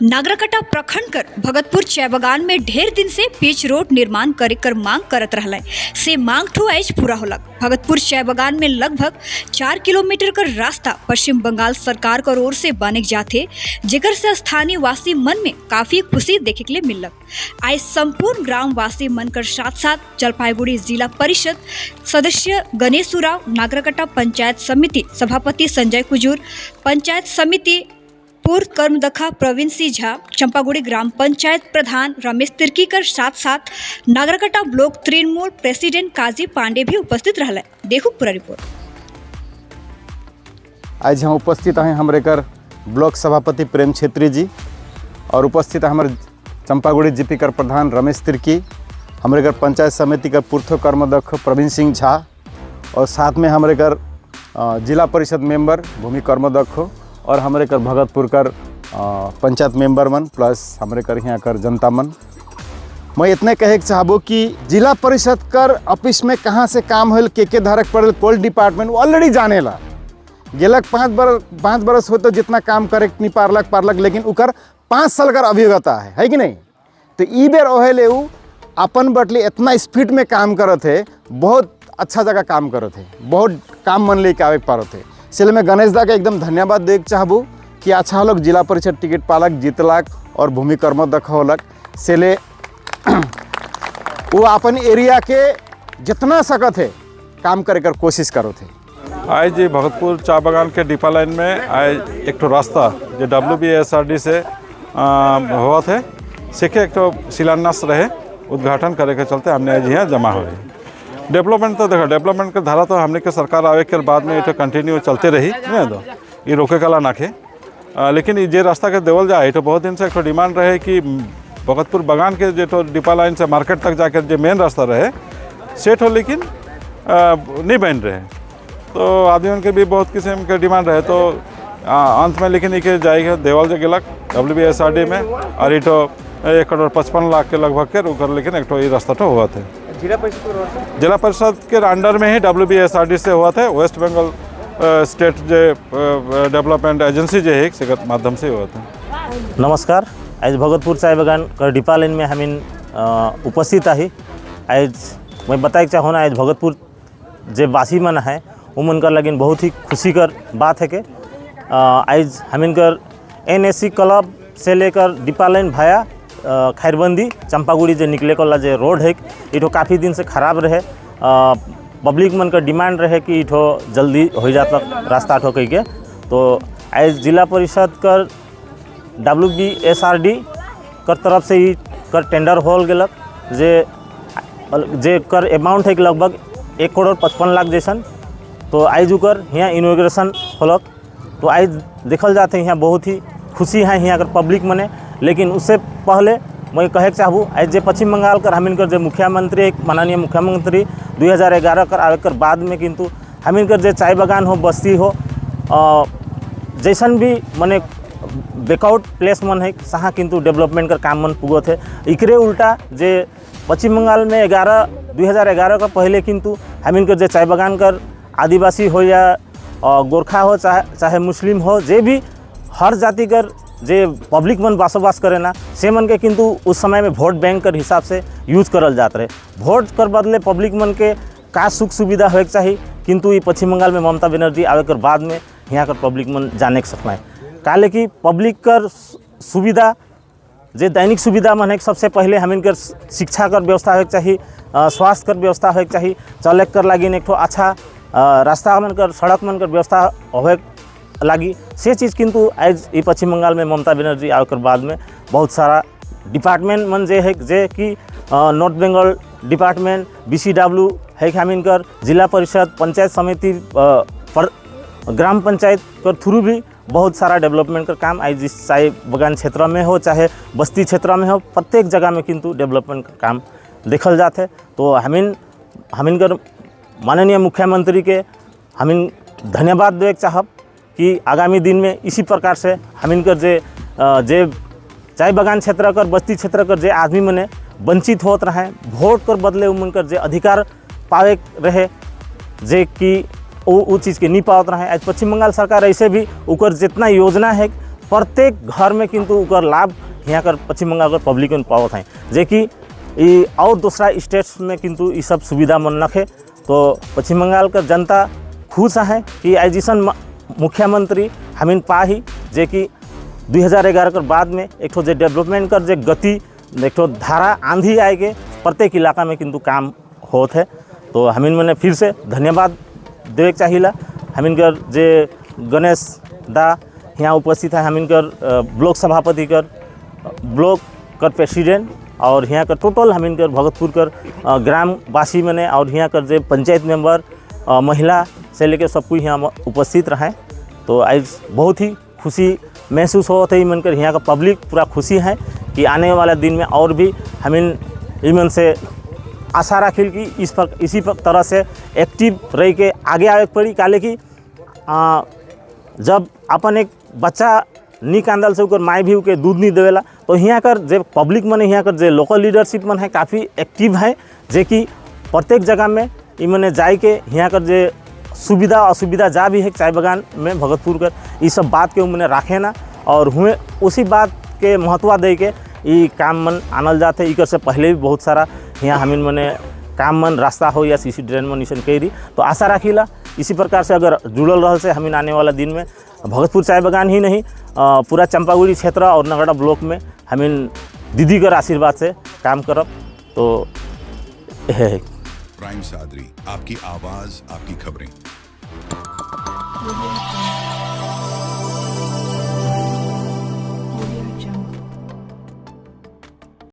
नागरकटा प्रखंड कर भगतपुर चाय बगान में ढेर दिन से पिच रोड निर्माण करे कर मांग करत रहल से मांग ठो आज पूरा होलक। भगतपुर चाय बगान में लगभग 4 किलोमीटर का रास्ता पश्चिम बंगाल सरकार कर ओर से बने जाते, जेकर से स्थानीय वासी मन में काफी खुशी देखे के लिए मिलक। आज संपूर्ण ग्राम वासी मन कर साथ साथ जलपाईगुड़ी जिला परिषद सदस्य गणेश उराव, नागरकटा पंचायत समिति सभापति संजय कुजूर, पंचायत समिति पूर्व कर्मदखा प्रवीण सिंह झा, चंपागुड़ी ग्राम पंचायत प्रधान रमेश तिर्की कर साथ साथ नागरकटा ब्लॉक तृणमूल प्रेसिडेंट काजी पांडे भी उपस्थित रहले। देखो पूरा रिपोर्ट। आज हम उपस्थित हैं हमारे कर ब्लॉक सभापति प्रेम छेत्री जी और उपस्थित है हमारे चंपागुड़ी जीपी कर प्रधान रमेश तिर्की, हमारे घर पंचायत समिति का पूर्व कर्मदक्ष प्रवीण सिंह झा और साथ में हमारे घर जिला परिषद मेंबर भूमि कर्मदक्ष और हमारे कर भगतपुर कर पंचायत मेंबर मन प्लस हमारे कर यहाँ कर जनता मन। मैं इतने कहे चाहबो कि जिला परिषद कर ऑफिस में कहाँ से काम होल, के धारक पड़ल, कोल डिपार्टमेंट ऑलरेडी जाने ला गेलक 5 बरस हो तो जितना काम करे नहीं पारलक लेकिन उकर 5 साल कर अभिज्ञता है कि नहीं। तो ई बेर ओहेले उ अपन बटली इतना स्पीड में काम करत है, बहुत अच्छा जगह काम करत है, बहुत काम मन लेके आवे पारत है। इसलिए मैं गणेश दा के एकदम धन्यवाद देख चाहबू कि अच्छा होलक जिला परिषद टिकट पालक जीतलक और भूमि कर्मदक्ष होलक से वो अपन एरिया के जितना सकत है काम करे कर कोशिश करो थे। आज जी भगतपुर चाय बगान के डिपा लाइन में आज एक तो रास्ता जो WBSRD से हुआ थे सीखे एक तो शिलान्यास रहे उद्घाटन करे के चलते हमने आज यहाँ जमा हुए। डेवलपमेंट तो देखो डेवलपमेंट के धारा तो हमने के सरकार आवे के बाद में ये कंटिन्यू चलते रही नहीं तो ये रोके कला नाखे, लेकिन ये रास्ता के देवल जाए तो बहुत दिन से एक तो डिमांड रहे कि भगतपुर बगान के जो तो डिपा लाइन से मार्केट तक जाकर जो मेन रास्ता रहे सेट हो, लेकिन नहीं बन रहे। तो आदमियों के भी बहुत किस्म के डिमांड रहे तो अंत में लेकिन ये जाएगा देवल जो गिलक WBSRD में और ये तो 1,55,00,000 के लगभग के रुकर, लेकिन एक तो ये रास्ता तो हुआ था जिला परिषद के अंडर में ही WBSRD से हुआ था। वेस्ट बंगाल स्टेट जो डेवलपमेंट एजेंसी जो है के माध्यम से हुआ था। नमस्कार, आज भगतपुर चाय बगान कर डिपा लाइन में हम उपस्थित आहे। आज मैं बताए चाहूँ आज भगतपुर जे वासी मन है उमन कर लगिन बहुत ही खुशी कर बात है कि आज हम कर NSC क्लब से लेकर डिपा लाइन भाया खैरबंदी चंपागुड़ी जो निकले वाला जो रोड है इठो काफ़ी दिन से ख़राब रहे। पब्लिक मन का डिमांड रहे कि इठो जल्दी हो जाता रास्ता ठो कह के। तो आज जिला परिषद कर WBSRD कर तरफ से ही कर टेंडर होल गलक जे कर अमाउंट है लगभग 1,55,00,000 जैसन। तो आज उकर यहाँ इनोग्रेशन होलक। तो आज देखल जाते हैं यहाँ बहुत ही खुशी है यहाँ कर पब्लिक मने। लेकिन उससे पहले मैं कहे चाहूँ आज जे पश्चिम बंगाल कर हम जो मुख्यमंत्री माननीय मुख्यमंत्री 2011 कर आवे कर बाद में किंतु हम जे चाय बगान हो बस्ती हो जैसन भी मने बैकआउट प्लेस मन है सहाँ किंतु डेवलपमेंट कर काम मन पुगत है। इकरे उल्टा जे पश्चिम बंगाल में 2011 का पहले किंतु हम जे चाय बगान कर आदिवासी हो या गोरखा हो चाहे मुस्लिम हो, जे भी हर जाति कर जे पब्लिक मन बसवास करे ना से मन के किंतु उस समय में वोट बैंक कर हिसाब से यूज करल जात रहे। वोट कर बदले पब्लिक मन के का सुख सुविधा होए चाहिए, किंतु ये पश्चिम बंगाल में ममता बनर्जी आवे कर बाद में यहाँ कर पब्लिक मन जाने सकना है। काले कि पब्लिक कर सुविधा जे दैनिक सुविधा मन है सबसे पहले हम कर शिक्षा कर व्यवस्था होए चाहिए, स्वास्थ्य कर व्यवस्था होए चाहिए, चले कर लगी एक अच्छा रास्ता मन कर सड़क मन कर व्यवस्था होए लगी से चीज़ किंतु आज ये पश्चिम बंगाल में ममता बनर्जी आकर बाद में बहुत सारा डिपार्टमेंट मन जे है जे कि नॉर्थ बंगाल डिपार्टमेंट BCW है हम कर जिला परिषद पंचायत समिति ग्राम पंचायत कर थ्रू भी बहुत सारा डेवलपमेंट का काम आज जिस चाय बगान क्षेत्र में हो चाहे बस्ती क्षेत्र में हो प्रत्येक जगह में किंतु डेवलपमेंट का काम देखल जाते। तो हम कर माननीय मुख्यमंत्री के हम धन्यवाद दे चाहब कि आगामी दिन में इसी प्रकार से हम कर जे चाय बगान क्षेत्र कर बस्ती क्षेत्र कर जे आदमी मने वंचित होत रहे वोट कर बदले उमन कर जे अधिकार पावे रहे जे कि वो चीज़ के नहीं पावत रहे। आज पश्चिम बंगाल सरकार ऐसे भी उकर जितना योजना है प्रत्येक घर में किंतु उकर लाभ यहाँ कर पश्चिम बंगाल कर पब्लिक में पावत हैं जे कि और दूसरा स्टेट्स में किंतु ये सब सुविधा मन नखे। तो पश्चिम बंगाल का जनता खुश है कि एजिसन मुख्यमंत्री हमिन पाही जे कि 2011 के बाद में एक ठो जे डेवलपमेंट कर जे गति एक ठो धारा आंधी आए के प्रत्येक इलाका में किंतु काम होत है। तो हमिन मैंने फिर से धन्यवाद देवे चाहिए। हमिन कर जे गणेश दा यहाँ उपस्थित है, हमिन कर ब्लॉक सभापति कर ब्लॉक कर प्रेसिडेंट और यहाँ कर टोटल हमिन कर भगतपुर कर ग्रामवासी मैंने और यहाँ कर जे पंचायत मेंबर महिला से लेकर सब कोई यहाँ उपस्थित रहे। तो आज बहुत ही खुशी महसूस होता है मन कर यहाँ का पब्लिक पूरा खुशी है कि आने वाले दिन में और भी हमिन इमन से आशा रखिल कि इसी तरह से एक्टिव रह के आगे आवे पड़ी। काले कि जब अपन एक बच्चा नी कांदल से माई भी के दूध नहीं देवेला तो यहाँ कर जे पब्लिक मन यहाँ कर जे लोकल लीडरशिप मन है काफ़ी एक्टिव है जे कि प्रत्येक जगह में इ मने जाए के यहाँ कर जे सुविधा असुविधा जा भी है चाय बागान में भगतपुर कर ये सब बात के मैंने राखे ना और हुए उसी बात के महत्व दे के ये काम मन आनल जाते। इकर से पहले भी बहुत सारा यहाँ हमिन मने काम मन रास्ता हो या सीसी ड्रेन मन निशन करी। तो आशा रखीला इसी प्रकार से अगर जुड़ल रह से हमिन आने वाला दिन में भगतपुर चाय बागान ही नहीं पूरा चंपागुड़ी क्षेत्र और नगड़ा ब्लॉक में हमिन दीदी कर आशीर्वाद से काम करब। तो प्राइम सादरी, आपकी आवाज़, आपकी खबरें।